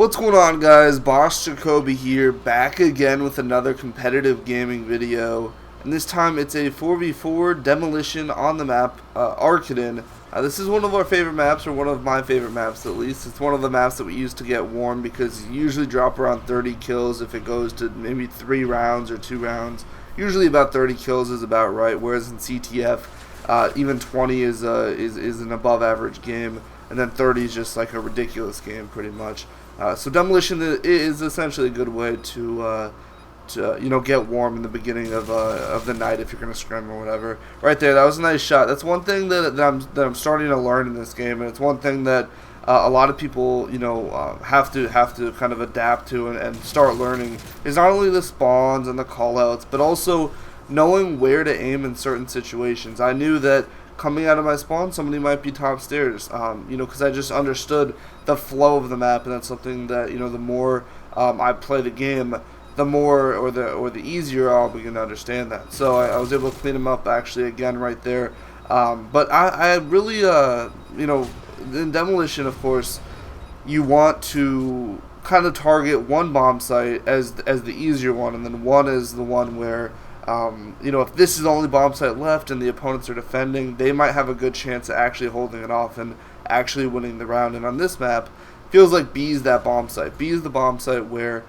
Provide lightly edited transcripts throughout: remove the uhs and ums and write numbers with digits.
What's going on, guys? BossJacoby here, back again with another competitive gaming video, and this time it's a 4v4 demolition on the map, Arkaden. This is one of our favorite maps, or one of my favorite maps at least. It's one of the maps that we use to get warm because you usually drop around 30 kills if it goes to maybe 3 rounds or 2 rounds. Usually about 30 kills is about right, whereas in CTF, even 20 is an above average game, and then 30 is just like a ridiculous game pretty much. So demolition is essentially a good way to get warm in the beginning of the night if you're gonna scrim or whatever. Right there, that was a nice shot. That's one thing that I'm starting to learn in this game, and it's one thing that a lot of people have to kind of adapt to and start learning, is not only the spawns and the callouts, but also knowing where to aim in certain situations. I knew that coming out of my spawn, somebody might be top stairs, because I just understood the flow of the map, and that's something that, the more I play the game, the more or the easier I'll begin to understand that. So I was able to clean him up actually again right there. But I really, in demolition, of course, you want to kind of target one bomb site as the easier one, and then one is the one where if this is the only bomb site left and the opponents are defending, they might have a good chance at actually holding it off and actually winning the round. And on this map, feels like B is that bomb site. B is the bomb site where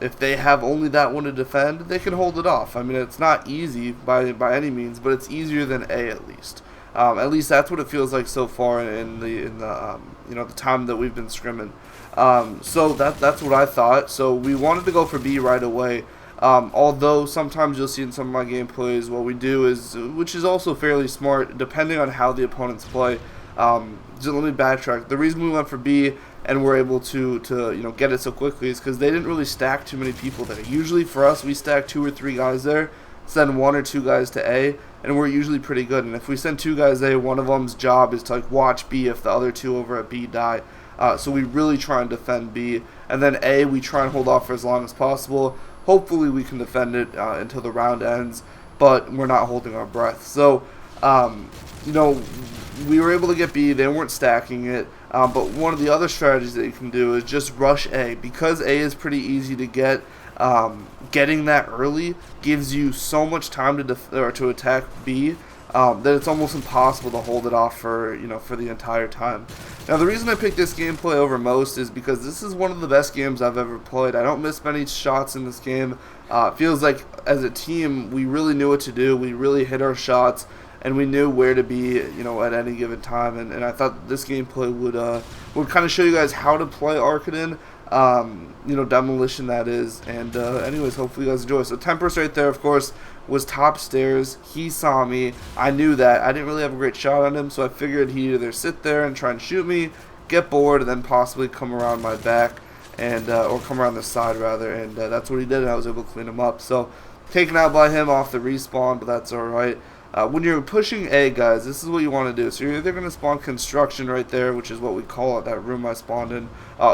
if they have only that one to defend, they can hold it off. I mean, it's not easy by any means, but it's easier than A at least. At least that's what it feels like so far in the time that we've been scrimming. So that's what I thought. So we wanted to go for B right away. Although sometimes you'll see in some of my gameplays, what we do is, which is also fairly smart, depending on how the opponents play. Just let me backtrack. The reason we went for B and were able to get it so quickly is because they didn't really stack too many people there. Usually for us, we stack 2 or 3 guys there, send 1 or 2 guys to A, and we're usually pretty good. And if we send 2 guys A, one of them's job is to watch B if the other 2 over at B die. So we really try and defend B, and then A we try and hold off for as long as possible. Hopefully we can defend it until the round ends, but we're not holding our breath. So, we were able to get B. They weren't stacking it. But one of the other strategies that you can do is just rush A. Because A is pretty easy to get, getting that early gives you so much time to attack B that it's almost impossible to hold it off for the entire time. Now, the reason I picked this gameplay over most is because this is one of the best games I've ever played. I don't miss many shots in this game. It feels like as a team we really knew what to do. We really hit our shots, and we knew where to be, at any given time. And I thought this gameplay would kind of show you guys how to play Arkaden, demolition that is. And anyways, hopefully you guys enjoy. So Tempest right there, of course, was top stairs. He saw me. I knew that. I didn't really have a great shot on him, so I figured he'd either sit there and try and shoot me, get bored, and then possibly come around my back, and or come around the side rather. And that's what he did, and I was able to clean him up. So taken out by him off the respawn, but that's alright. When you're pushing A, guys, this is what you want to do. So you're either going to spawn construction right there, which is what we call it, that room I spawned in.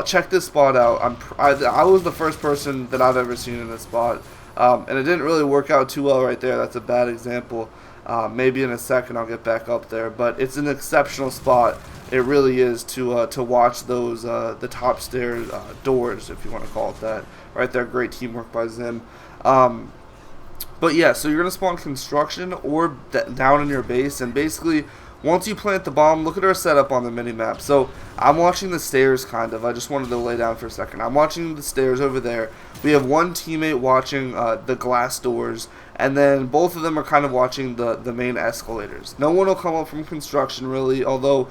Check this spot out. I was the first person that I've ever seen in this spot, and it didn't really work out too well right there. That's a bad example. Maybe in a second I'll get back up there, but it's an exceptional spot. It really is to watch those the top stairs doors, if you want to call it that. Right there, great teamwork by Zim. But yeah, so you're going to spawn construction or down in your base, and basically once you plant the bomb, look at our setup on the mini-map. So I'm watching the stairs kind of. I just wanted to lay down for a second. I'm watching the stairs over there. We have one teammate watching the glass doors, and then both of them are kind of watching the main escalators. No one will come up from construction really, although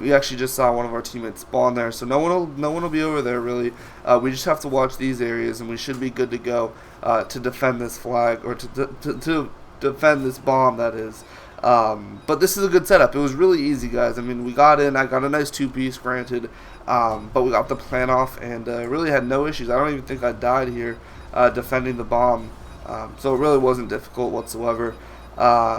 we actually just saw one of our teammates spawn there, so no one will be over there really. We just have to watch these areas, and we should be good to go to defend this flag, or to defend this bomb, that is. But this is a good setup. It was really easy, guys. I mean, we got in. I got a nice 2-piece, granted, but we got the plan off, and really had no issues. I don't even think I died here defending the bomb. So it really wasn't difficult whatsoever.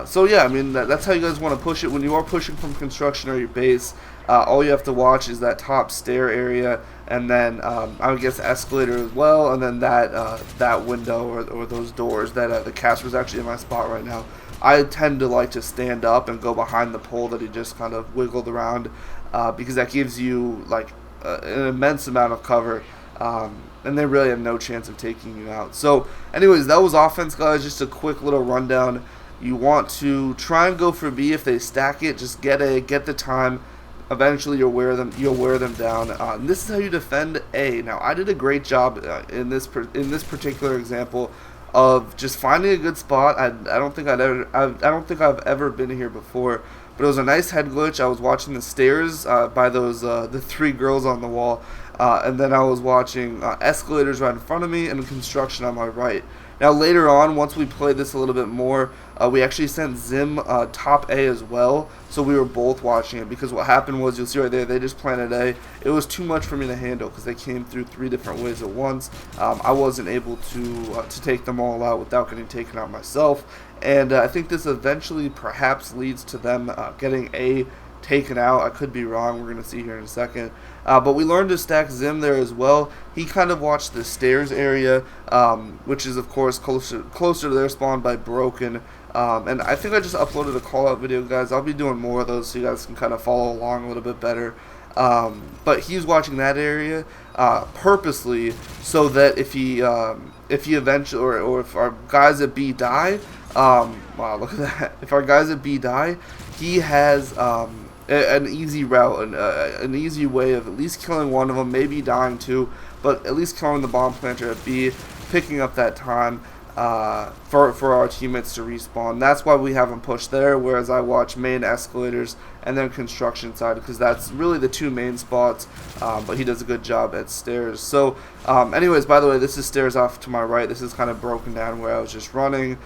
So yeah, I mean, that's how you guys want to push it. When you are pushing from construction or your base, all you have to watch is that top stair area, and then I would guess the escalator as well, and then that window or those doors. That the caster's actually in my spot right now. I tend to like to stand up and go behind the pole that he just kind of wiggled around, because that gives you like an immense amount of cover and they really have no chance of taking you out. So, anyways, that was offense, guys. Just a quick little rundown. You want to try and go for B if they stack it. Just get the time. Eventually, you'll wear them down. And this is how you defend A. Now, I did a great job in this particular example of just finding a good spot. I don't think I've ever been here before, but it was a nice head glitch. I was watching the stairs by those the 3 girls on the wall, and then I was watching escalators right in front of me and construction on my right. Now later on, once we played this a little bit more, we actually sent Zim top A as well, so we were both watching it, because what happened was, you'll see right there, they just planted A. It was too much for me to handle because they came through 3 different ways at once. I wasn't able to take them all out without getting taken out myself, and I think this eventually perhaps leads to them getting A taken out. I could be wrong. We're going to see here in a second. But we learned to stack Zim there as well. He kind of watched the stairs area, which is, of course, closer to their spawn by Broken. And I think I just uploaded a call-out video, guys. I'll be doing more of those so you guys can kind of follow along a little bit better. But he's watching that area purposely so that if he eventually, or if our guys at B die, wow, look at that. If our guys at B die, he has an easy route, an easy way of at least killing one of them, maybe dying too, but at least killing the bomb planter at B, picking up that time for our teammates to respawn. That's why we have him push there, whereas I watch main escalators and then construction side, because that's really the 2 main spots, but he does a good job at stairs. So anyways, by the way, this is stairs off to my right. This is kind of broken down where I was just running.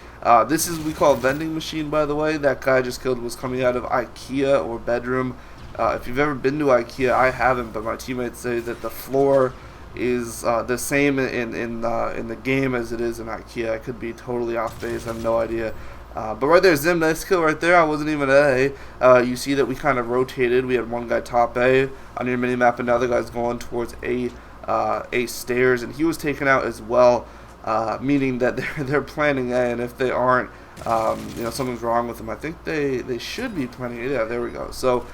This is, we call a vending machine, by the way. That guy I just killed was coming out of IKEA or bedroom. If you've ever been to IKEA, I haven't, but my teammates say that the floor is the same in the game as it is in IKEA. I could be totally off base. I have no idea. But right there, Zim, nice kill right there. I wasn't even at A. You see that we kind of rotated. We had one guy top A on your minimap, and the other guy's going towards A stairs, and he was taken out as well, meaning that they're planning A, and if they aren't, something's wrong with them. I think they should be planning A. Yeah, there we go. So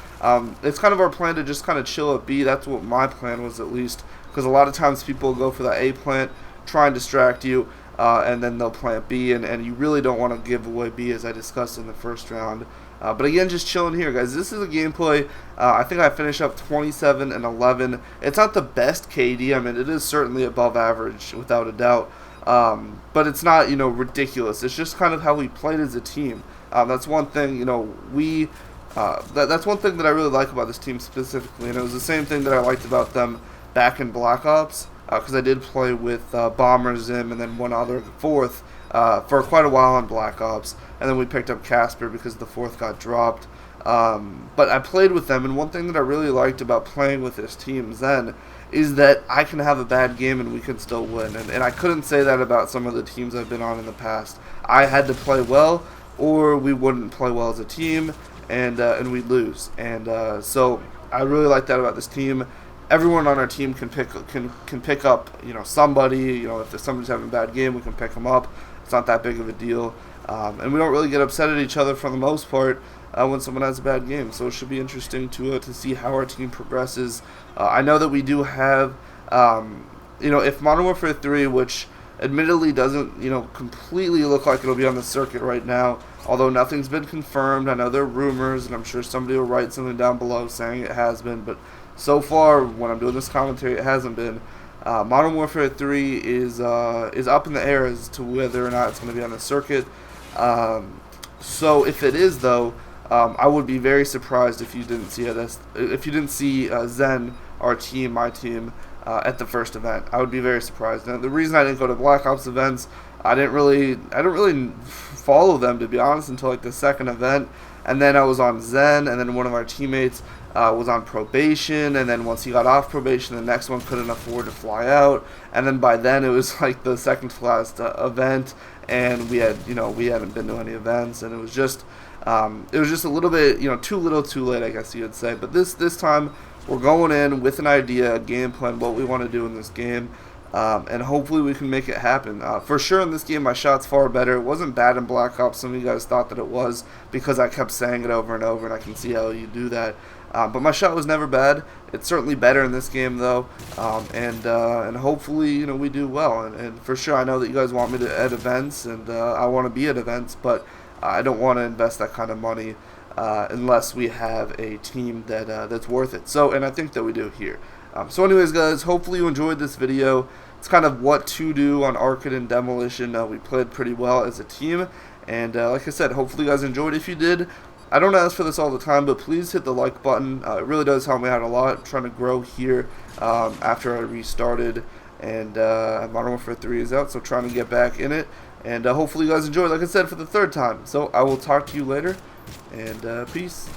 it's kind of our plan to just kind of chill at B. That's what my plan was, at least, because a lot of times people go for that A plant, try and distract you, and then they'll plant B, and you really don't want to give away B, as I discussed in the first round. But again, just chilling here, guys. This is a gameplay. I think I finished up 27 and 11. It's not the best KD. I mean, it is certainly above average, without a doubt. But it's not, ridiculous. It's just kind of how we played as a team. That's one thing, that's one thing that I really like about this team specifically, and it was the same thing that I liked about them back in Black Ops, because I did play with Bomber, Zim, and then one other, fourth, for quite a while on Black Ops, and then we picked up Casper because the 4th got dropped. But I played with them, and one thing that I really liked about playing with this team then is that I can have a bad game and we can still win, and I couldn't say that about some of the teams I've been on in the past. I had to play well, or we wouldn't play well as a team, and we'd lose. And so I really like that about this team. Everyone on our team can pick up, somebody. If somebody's having a bad game, we can pick them up. It's not that big of a deal, and we don't really get upset at each other for the most part when someone has a bad game. So it should be interesting to see how our team progresses. I know that we do have, if Modern Warfare 3, which admittedly doesn't, completely look like it'll be on the circuit right now, although nothing's been confirmed. I know there are rumors, and I'm sure somebody will write something down below saying it has been, but so far, when I'm doing this commentary, it hasn't been. Modern Warfare 3 is up in the air as to whether or not it's going to be on the circuit. So if it is, though, I would be very surprised if you didn't see Zen, our team, my team, at the first event. I would be very surprised. Now, the reason I didn't go to Black Ops events, I didn't really follow them, to be honest, until like the second event, and then I was on Zen, and then one of our teammates was on probation, and then once he got off probation, the next one couldn't afford to fly out, and then by then it was like the second to last event, and we hadn't been to any events, and it was just a little bit, too little too late, I guess you would say. But this time we're going in with an idea, a game plan, what we want to do in this game, and hopefully we can make it happen. For sure in this game my shot's far better. It wasn't bad in Black Ops. Some of you guys thought that it was because I kept saying it over and over, and I can see how you do that. But my shot was never bad. It's certainly better in this game though, and hopefully, you know, we do well. And for sure, I know that you guys want me to at events, and I want to be at events, but I don't want to invest that kind of money unless we have a team that that's worth it. So, and I think that we do here. So anyways, guys, hopefully you enjoyed this video. It's kind of what to do on Arkaden Demolition. We played pretty well as a team, and like I said, hopefully you guys enjoyed. If you did, I don't ask for this all the time, but please hit the like button. It really does help me out a lot. I'm trying to grow here after I restarted, and Modern Warfare 3 is out, so trying to get back in it. And hopefully you guys enjoyed, like I said, for the third time. So I will talk to you later, and peace.